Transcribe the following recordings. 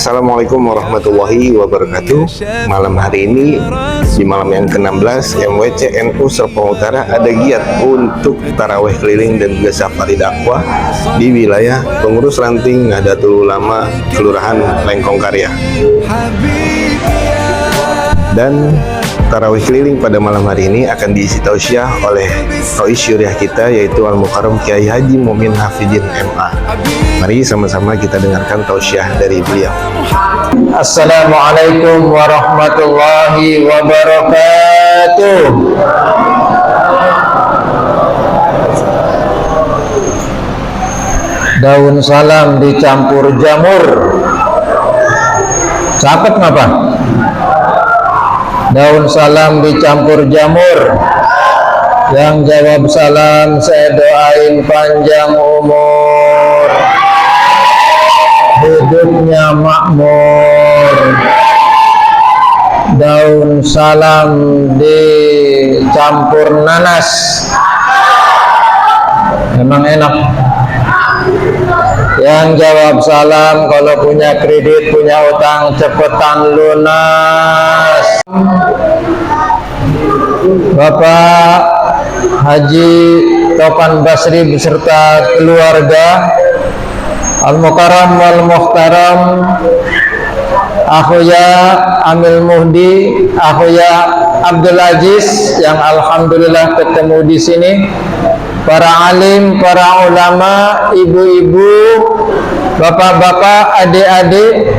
Assalamualaikum warahmatullahi wabarakatuh. Malam hari ini, di malam yang ke-16 MWC NU Serpong Utara, ada giat untuk tarawih keliling dan juga safari dakwah di wilayah pengurus ranting Nahdlatul Ulama Kelurahan Lengkong Karya. Dan tarawih keliling pada malam hari ini akan diisi tausiah oleh Rois Syuriah kita, yaitu Al-Mukarram Kiai Haji Mumin Hafidin MA. Mari sama-sama kita dengarkan tausiah dari beliau. Assalamualaikum warahmatullahi wabarakatuh. Daun salam dicampur jamur. Cakep ngapa? Daun salam dicampur jamur. Yang jawab salam saya doain panjang umur, hidupnya makmur. Daun salam dicampur nanas, memang enak. Yang jawab salam kalau punya kredit, punya utang, cepetan lunas. Bapak Haji Topan Basri beserta keluarga, Al-Mukarram wal Muhtaram, Akhuya Amil Muhdi, Akhuya Abdul Aziz yang alhamdulillah ketemu di sini, para alim, para ulama, ibu-ibu, bapak-bapak, adik-adik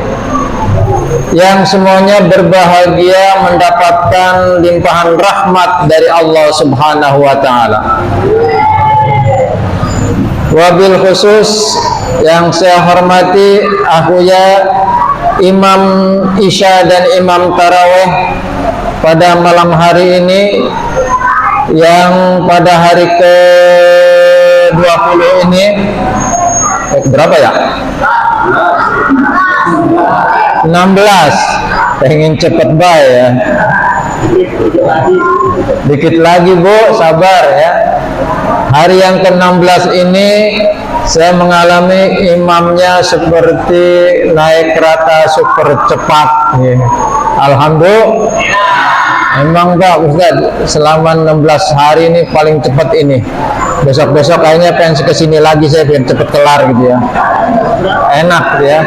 yang semuanya berbahagia mendapatkan limpahan rahmat dari Allah Subhanahu wa Ta'ala. Wabil khusus yang saya hormati Akhuya Imam Isya dan Imam Tarawih pada malam hari ini, yang pada hari ke-20 ini berapa ya? 16. Pengen cepet baik ya. Dikit lagi Bu, sabar ya. Hari yang ke-16 ini saya mengalami imamnya seperti naik kereta super cepat ya. Alhamdulillah. Emang Pak Ustadz, selama 16 hari ini paling cepat ini. Besok-besok kayaknya pengen kesini lagi, saya pengen cepet kelar gitu ya. Enak ya.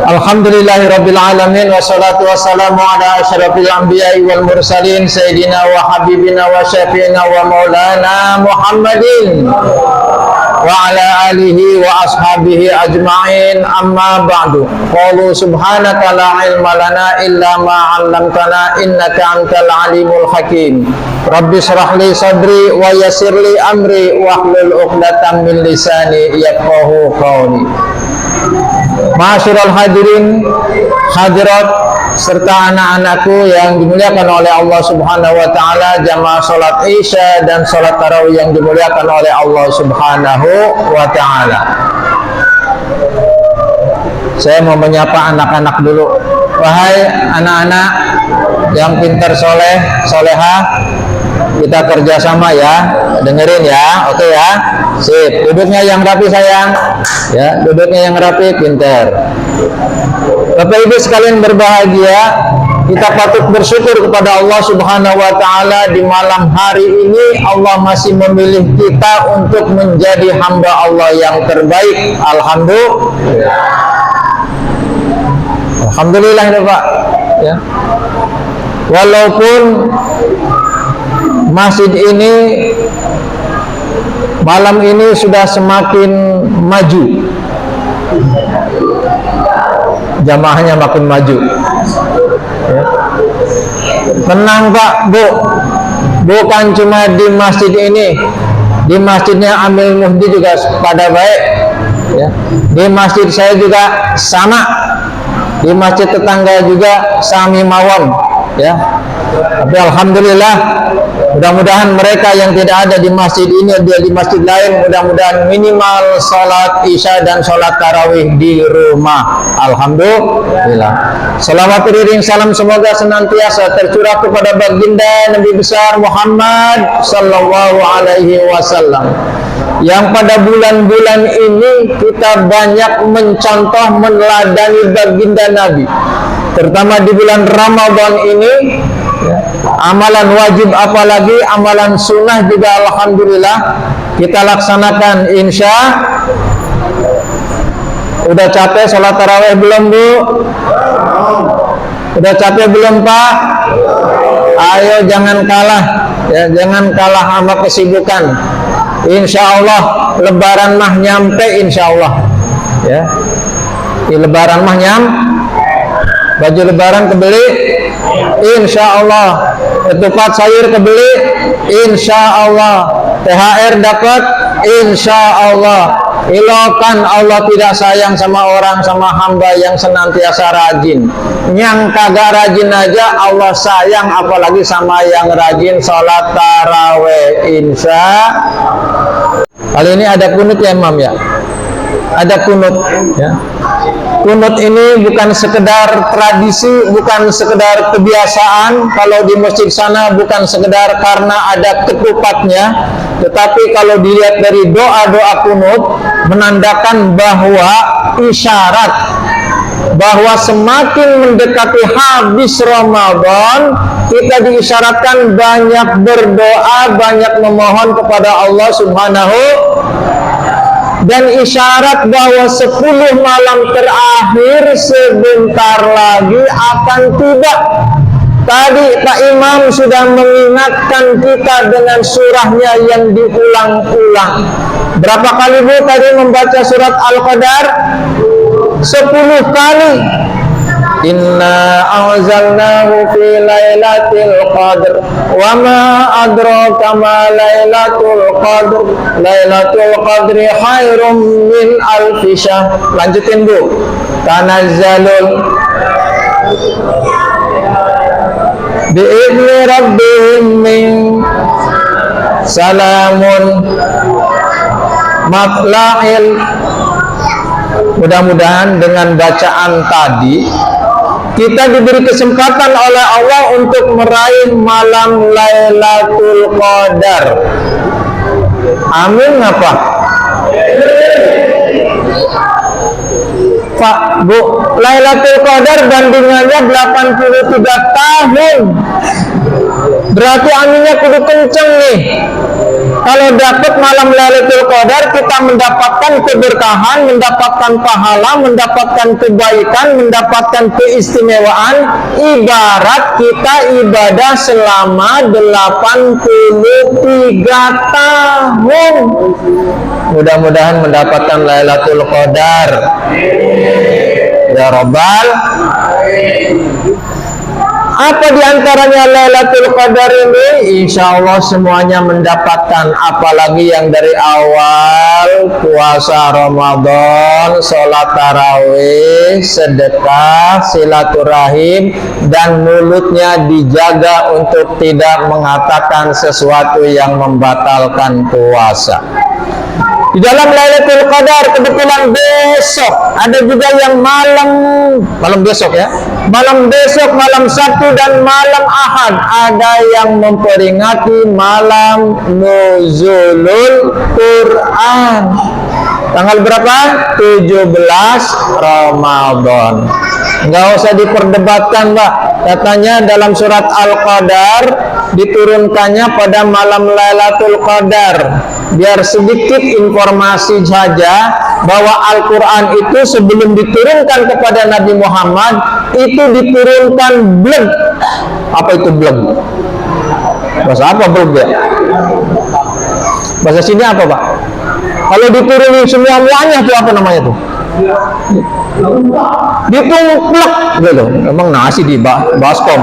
Alhamdulillahirabbil alamin, wassalatu wassalamu ala asyrafil anbiya'i wal mursalin sayyidina wa habibina wa syafi'ina wa maulana Muhammadin wa ala alihi wa ashabihi ajma'in, amma ba'du. Qalu subhanaka la ilma lana illa ma 'allamtana innaka antal alimul hakim. Rabbi shrah li sadri wa yassir li amri wahlul 'uqdatam min lisani yafqahu qawli. Ma'asyiral hadirin, hadirat serta anak-anakku yang dimuliakan oleh Allah Subhanahu wa Ta'ala, jamaah salat Isya dan salat tarawih yang dimuliakan oleh Allah Subhanahu wa Ta'ala. Saya mau menyapa anak-anak dulu. Wahai anak-anak yang pintar, soleh, soleha, kita kerjasama ya, dengerin ya, oke ya, sip. Duduknya yang rapi sayang, ya, duduknya yang rapi, pintar. Bapak Ibu sekalian berbahagia, kita patut bersyukur kepada Allah Subhanahu wa Ta'ala. Di malam hari ini Allah masih memilih kita untuk menjadi hamba Allah yang terbaik. Alhamdulillah. Alhamdulillah ya Pak ya. Walaupun masjid ini malam ini sudah semakin maju, jamaahnya makin maju ya. Tenang Pak Bu, bukan cuma di masjid ini, di masjidnya Amil Muhdi juga pada baik ya. Di masjid saya juga sama, di masjid tetangga juga Sami Mawon ya. Tapi alhamdulillah, mudah-mudahan mereka yang tidak ada di masjid ini, dia di masjid lain, mudah-mudahan minimal sholat Isya dan sholat tarawih di rumah. Alhamdulillah. Salawat beriring salam semoga senantiasa tercurah kepada baginda Nabi besar Muhammad sallallahu alaihi wasallam, yang pada bulan-bulan ini kita banyak mencontoh meneladani baginda Nabi, terutama di bulan Ramadan ini. Amalan wajib apalagi amalan sunnah juga alhamdulillah kita laksanakan. Udah capek sholat tarawih belum Bu? Udah capek belum Pak? Ayo jangan kalah ya, jangan kalah sama kesibukan. Insya Allah Lebaran mah nyampe, insya Allah ya. Di Lebaran mah baju Lebaran kebeli, insya Allah. Ketupat sayur kebeli, insya Allah. THR dapat, insya Allah. Ilokan Allah tidak sayang sama orang, sama hamba yang senantiasa rajin. Yang kagak rajin aja Allah sayang, apalagi sama yang rajin sholat taraweh. Kali ini ada kunut ya Imam ya, ada kunut ya. Kunut ini bukan sekedar tradisi, bukan sekedar kebiasaan. Kalau di masjid sana bukan sekedar karena ada ketupatnya, tetapi kalau dilihat dari doa-doa kunut menandakan bahwa isyarat bahwa semakin mendekati habis Ramadan, kita diisyaratkan banyak berdoa, banyak memohon kepada Allah Subhanahu, dan isyarat bahwa 10 malam terakhir sebentar lagi akan tiba. Tadi Pak Imam sudah mengingatkan kita dengan surahnya yang diulang-ulang. Berapa kali Bu tadi membaca surat Al-Qadar? 10 kali. Inna anzalnahu fi lailatul qadr wa ma adraka ma lailatul qadr lailatul qadri khairum min alfi syahr. Lanjutin Bu. Tanazzalul bi'idni rabbihim min salamun matla'il. Mudah-mudahan dengan bacaan tadi kita diberi kesempatan oleh Allah untuk meraih malam Lailatul Qadar. Amin apa? Pak, Bu, Lailatul Qadar bandingannya 83 tahun. Berarti aminnya kudu kenceng nih. Kalau dapat malam Lailatul Qadar, kita mendapatkan keberkahan, mendapatkan pahala, mendapatkan kebaikan, mendapatkan keistimewaan, ibarat kita ibadah selama 83 tahun. Mudah-mudahan mendapatkan Lailatul Qadar ya Rabbal. Apa diantaranya Lailatul Qadar ini? Insya Allah semuanya mendapatkan, apalagi yang dari awal puasa Ramadan, sholat tarawih, sedekah, silaturahim, dan mulutnya dijaga untuk tidak mengatakan sesuatu yang membatalkan puasa. Di dalam Lailatul Qadar kebetulan besok ada juga yang malam besok ya, malam besok, malam Sabtu dan malam Ahad ada yang memperingati malam Nuzulul Quran. Tanggal berapa? 17 Ramadan. Nggak usah diperdebatkan Pak. Katanya dalam surat Al-Qadar diturunkannya pada malam Lailatul Qadar. Biar sedikit informasi saja bahwa Al-Quran itu sebelum diturunkan kepada Nabi Muhammad itu diturunkan bleg. Apa itu bleg? Bahasa apa bleg ya? Bahasa sini apa Pak? Kalau diturunin semuanya itu apa namanya tuh? Ditungplek gitu. Emang nasi di baskom.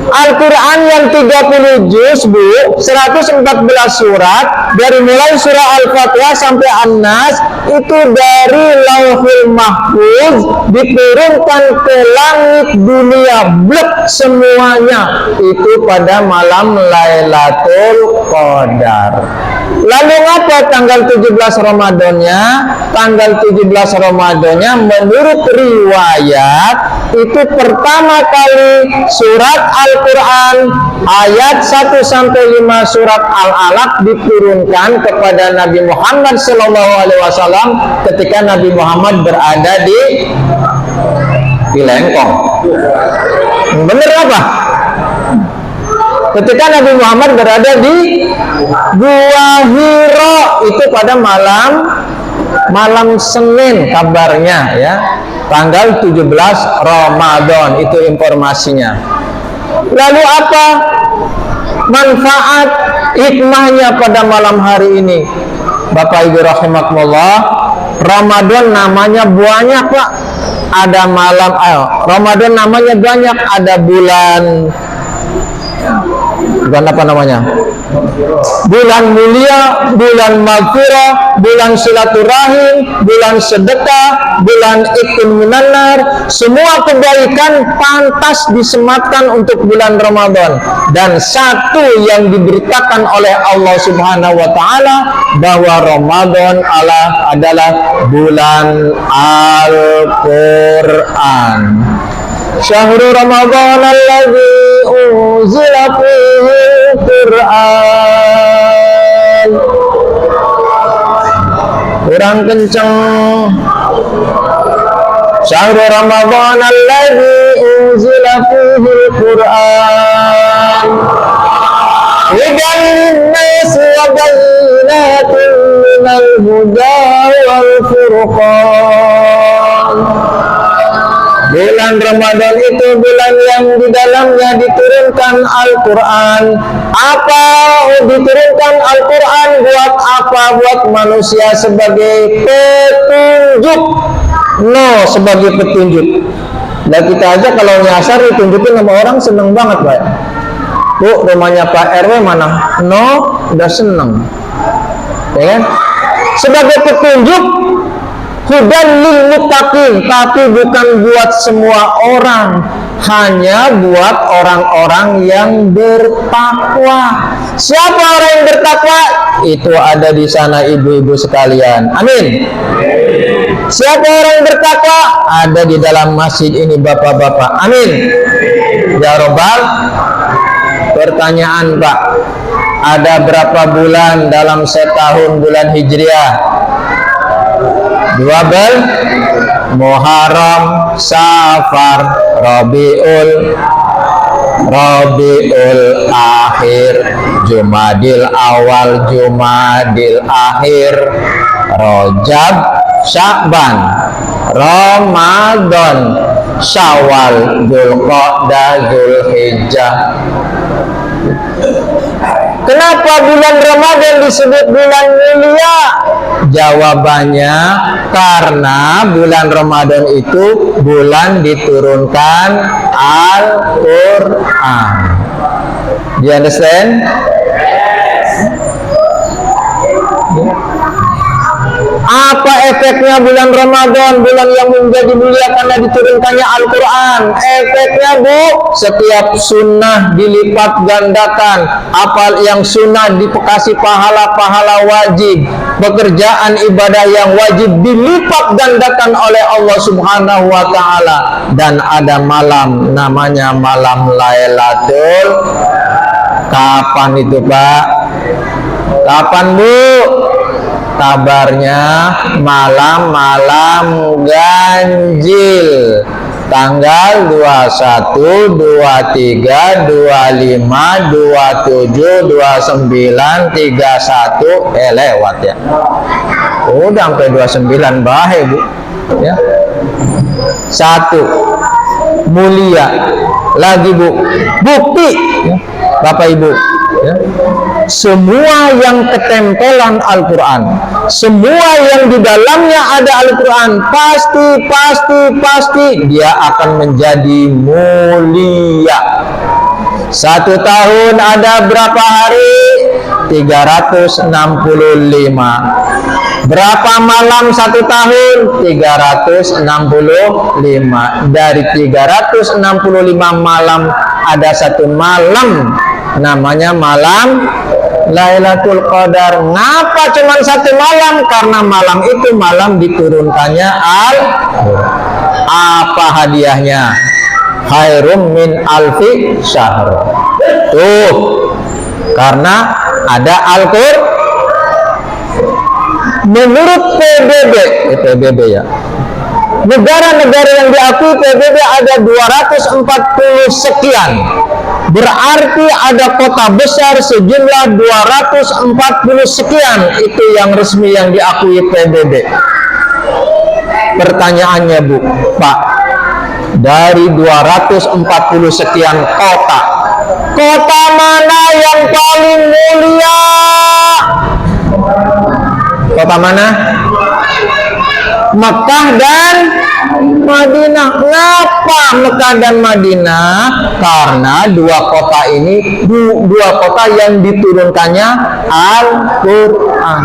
Al-Quran yang 30 juz Bu, 114 surat, dari mulai surah Al-Fatihah sampai An-Nas, itu dari Lauhul Mahfuz diturunkan ke langit dunia blek semuanya itu pada malam Lailatul Qadar. Lalu apa tanggal 17 Ramadannya? Tanggal 17 Ramadannya menurut riwayat itu pertama kali surat Al-Quran ayat 1 sampai 5 surat Al-Alaq diturunkan kepada Nabi Muhammad SAW ketika Nabi Muhammad berada di Lengkong. Bener apa? Ketika Nabi Muhammad berada di Gua Hiro itu pada malam Senin kabarnya ya, tanggal 17 Ramadan itu informasinya. Lalu apa manfaat hikmahnya pada malam hari ini? Bapak Ibu rahimakumullah, Ramadan namanya banyak Pak. Ada Ramadan namanya banyak, ada bulan apa namanya? Bulan mulia, bulan maghfirah, bulan silaturahim, bulan sedekah, bulan itqun minanar. Semua kebaikan pantas disematkan untuk bulan Ramadan. Dan satu yang diberitakan oleh Allah Subhanahu wa taala bahwa Ramadan adalah bulan Al-Qur'an. Syahrul Ramadan alladzi unzila fihi Al-Qur'an. Kurang kencang. Syahrul Ramadan alladzi unzila fihi Al-Qur'an. Hudan lin-nas wa bayyinatin minal huda wal furqan. Bulan Ramadan itu bulan yang di dalamnya diturunkan Al-Quran. Apa diturunkan Al-Quran buat apa? Buat manusia sebagai petunjuk. Sebagai petunjuk. Nah kita aja kalau nyasar ditunjukin sama orang seneng banget Pak. Bu, rumahnya Pak RW mana? Udah seneng. Ya kan? Sebagai petunjuk. Hudan lil muttaqin, tapi bukan buat semua orang, hanya buat orang-orang yang bertakwa. Siapa orang yang bertakwa? Itu ada di sana ibu-ibu sekalian. Amin. Siapa orang yang bertakwa? Ada di dalam masjid ini bapak-bapak. Amin. Ya Rabbal. Pertanyaan Pak, ada berapa bulan dalam setahun bulan Hijriah? 12 Muharram, Safar, Rabiul Akhir, Jumadil Awal, Jumadil Akhir, Rajab, Sya'ban, Ramadan, Syawal, Dzulqa'dah, Dzulhijjah. Kenapa bulan Ramadan disebut bulan mulia? Jawabannya karena bulan Ramadan itu bulan diturunkan Al-Quran. Do you understand? Apa efeknya bulan Ramadan, bulan yang menjadi mulia karena diturunkannya Al-Quran? Efeknya Bu, setiap sunnah dilipat gandakan. Apa yang sunnah dikasih pahala-pahala wajib. Pekerjaan ibadah yang wajib dilipat gandakan oleh Allah Subhanahu wa ta'ala. Dan ada malam, namanya malam Lailatul. Kapan itu Pak? Kapan Bu? Kabarnya malam-malam ganjil, tanggal 21, 23, 25, 27, 29, 31 lewat ya. Udah sampai 29 bahaya Bu ya. Satu mulia lagi Bu, bukti ya, Bapak Ibu ya. Semua yang ketempelan Al-Quran, semua yang di dalamnya ada Al-Quran, pasti dia akan menjadi mulia. Satu tahun ada berapa hari? 365. Berapa malam satu tahun? 365. Dari 365 malam ada satu malam namanya malam Lailatul Qadar. Ngapa cuma 1 malam? Karena malam itu malam diturunkannya apa hadiahnya? Khairum min alfi syahr. Tuh, karena ada Al-Qur'an. Menurut PBB ya, negara-negara yang diakui PBB ada 240 sekian. Berarti ada kota besar sejumlah 240 sekian. Itu yang resmi yang diakui PBB. Pertanyaannya Bu, Pak, dari 240 sekian kota, kota mana yang paling mulia? Kota mana? Mekah dan Madinah. Ngapa Mekah dan Madinah? Karena dua kota ini dua kota yang diturunkannya Al-Quran.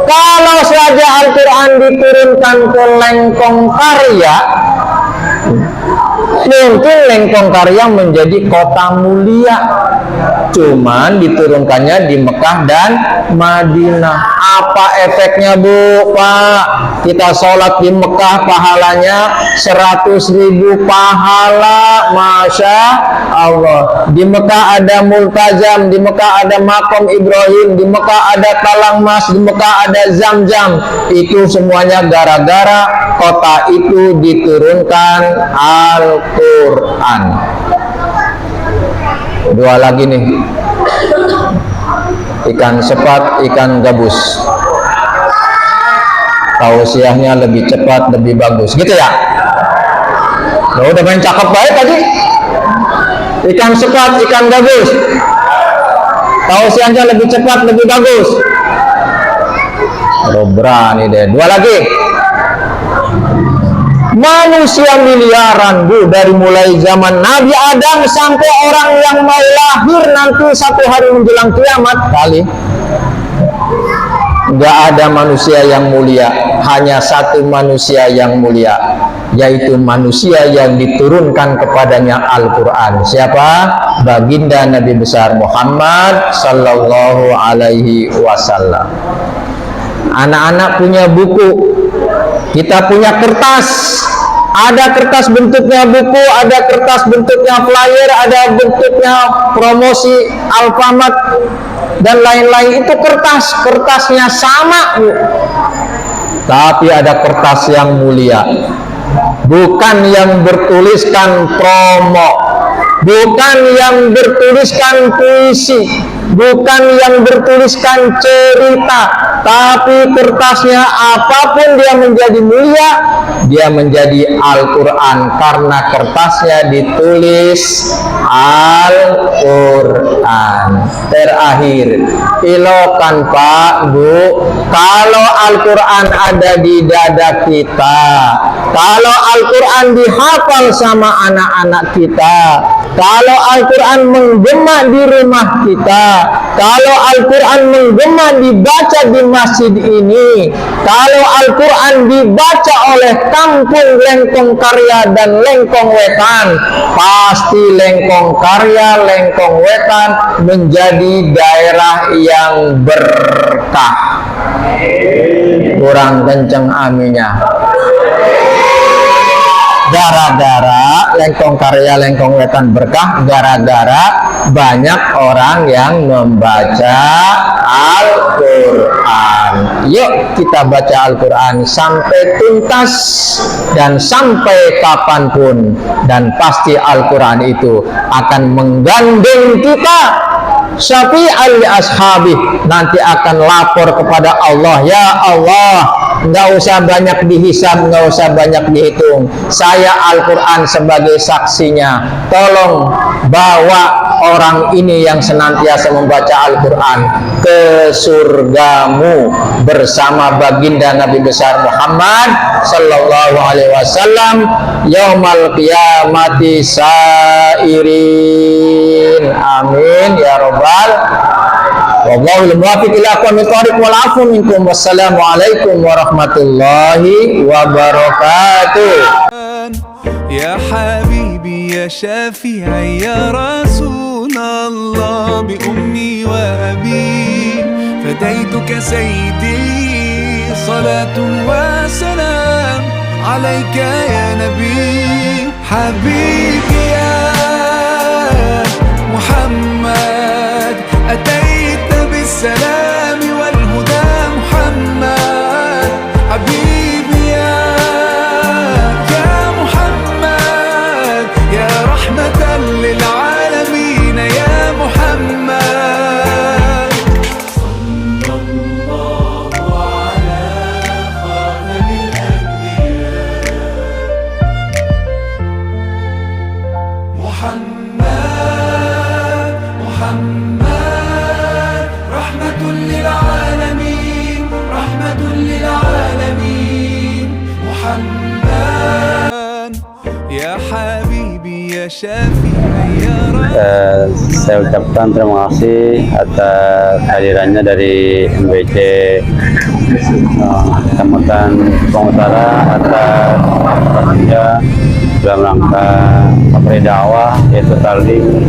Kalau saja Al-Quran diturunkan ke Lengkong Karya, mungkin Lengkong Karya menjadi kota mulia. Cuman diturunkannya di Mekah dan Madinah. Apa efeknya Bu, Pak? Kita sholat di Mekah pahalanya 100.000 pahala, Masya Allah. Di Mekah ada Multazam, di Mekah ada Makom Ibrahim, di Mekah ada Talang Mas, di Mekah ada Zam-Zam. Itu semuanya gara-gara kota itu diturunkan Al-Quran. Dua lagi nih, ikan sepat, ikan gabus. Tausiahnya lebih cepat, lebih bagus, gitu ya. Udah main cakep baik tadi. Ikan sepat, ikan gabus. Tausiahnya lebih cepat, lebih bagus. Berani deh. Dua lagi. Manusia miliaran Bu, dari mulai zaman Nabi Adam sampai orang yang mau lahir nanti satu hari menjelang kiamat kali. Nggak ada manusia yang mulia, hanya satu manusia yang mulia, yaitu manusia yang diturunkan kepadanya Al-Quran. Siapa? Baginda Nabi besar Muhammad Sallallahu Alaihi Wasallam. Anak-anak punya buku, kita punya kertas. Ada kertas bentuknya buku, ada kertas bentuknya flyer, ada bentuknya promosi Alfamart dan lain-lain. Itu kertasnya sama Bu. Tapi ada kertas yang mulia, bukan yang bertuliskan promo, bukan yang bertuliskan puisi, bukan yang bertuliskan cerita, tapi kertasnya apapun dia menjadi mulia, dia menjadi Al-Quran karena kertasnya ditulis Al-Quran. Terakhir, ilokan Pak Bu, kalau Al-Quran ada di dada kita, kalau Al-Quran dihafal sama anak-anak kita, kalau Al-Quran menggema di rumah kita, kalau Al-Quran menggema dibaca di masjid ini, kalau Al-Quran dibaca oleh kampung Lengkong Karya dan Lengkong Wetan, pasti Lengkong Karya, Lengkong Wetan menjadi daerah yang berkah. Kurang kenceng aminnya. Gara-gara Lengkong Karya, Lengkong Wetan berkah, gara-gara banyak orang yang membaca Al-Quran. Yuk kita baca Al-Quran sampai tuntas dan sampai kapanpun, dan pasti Al-Quran itu akan menggandeng kita. Syafi'al li ashabi, nanti akan lapor kepada Allah, ya Allah, nggak usah banyak dihisab, nggak usah banyak dihitung, saya Al-Quran sebagai saksinya, tolong bawa orang ini yang senantiasa membaca Al-Quran ke surgamu bersama baginda Nabi besar Muhammad Sallallahu Alaihi Wasallam yaumal qiyamati sairin. Amin ya robbal. Wallahul muwaffiq ila aqwamit thoriq wal afu minkum. Wassalamu alaikum warahmatullahi wabarakatuh. يا حبيبي يا شافعي يا رسول الله بأمي وأبي فديتك سيدي صلاة وسلام عليك يا نبي حبيبي يا محمد أتيت بالسلام والهدى محمد حبيبي يا محمد يا رحمة للعالمين يا محمد صلى الله على خاتم الأنبياء محمد رحمة للعالمين رحمة للعالمين محمد يا حبيبي يا شافعي يا Saya ucapkan terima kasih atas hadirannya dari MBC Kecamatan Serpong Utara atas pastinya dalam rangka memberi dakwah yaitu taklim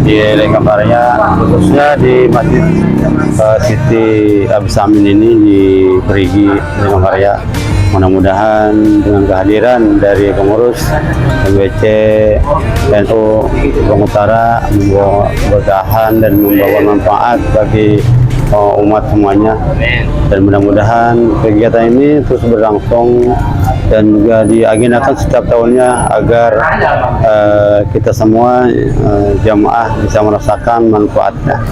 di Lengkaparya, khususnya di Masjid Siti Abdus Samin ini di Perigi Lengkaparya. Mudah-mudahan dengan kehadiran dari pengurus MBC NU Serpong Utara membawa keberkahan dan membawa manfaat bagi umat semuanya, dan mudah-mudahan kegiatan ini terus berlangsung dan juga diagendakan setiap tahunnya agar kita semua jamaah bisa merasakan manfaatnya.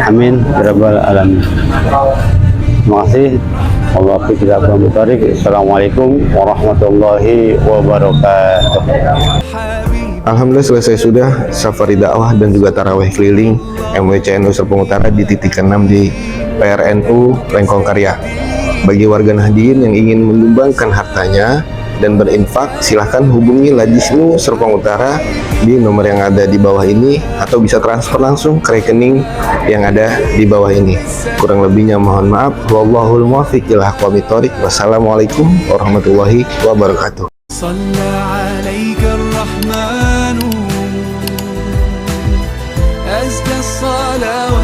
Amin ya rabbal alamin. Terima kasih. Assalamualaikum warahmatullahi wabarakatuh. Alhamdulillah selesai sudah safari dakwah dan juga tarawih keliling MWCNU Serpong Utara di titik ke-6 di PRNU Lengkong Karya. Bagi warga Nahdien yang ingin menyumbangkan hartanya dan berinfak, silahkan hubungi Lajisnu Serpong Utara di nomor yang ada di bawah ini, atau bisa transfer langsung ke rekening yang ada di bawah ini. Kurang lebihnya mohon maaf. Wallahul muwaffiq ila aqwamit thoriq. Wassalamualaikum warahmatullahi wabarakatuh. صلى عليك الرحمن أزكى الصلوات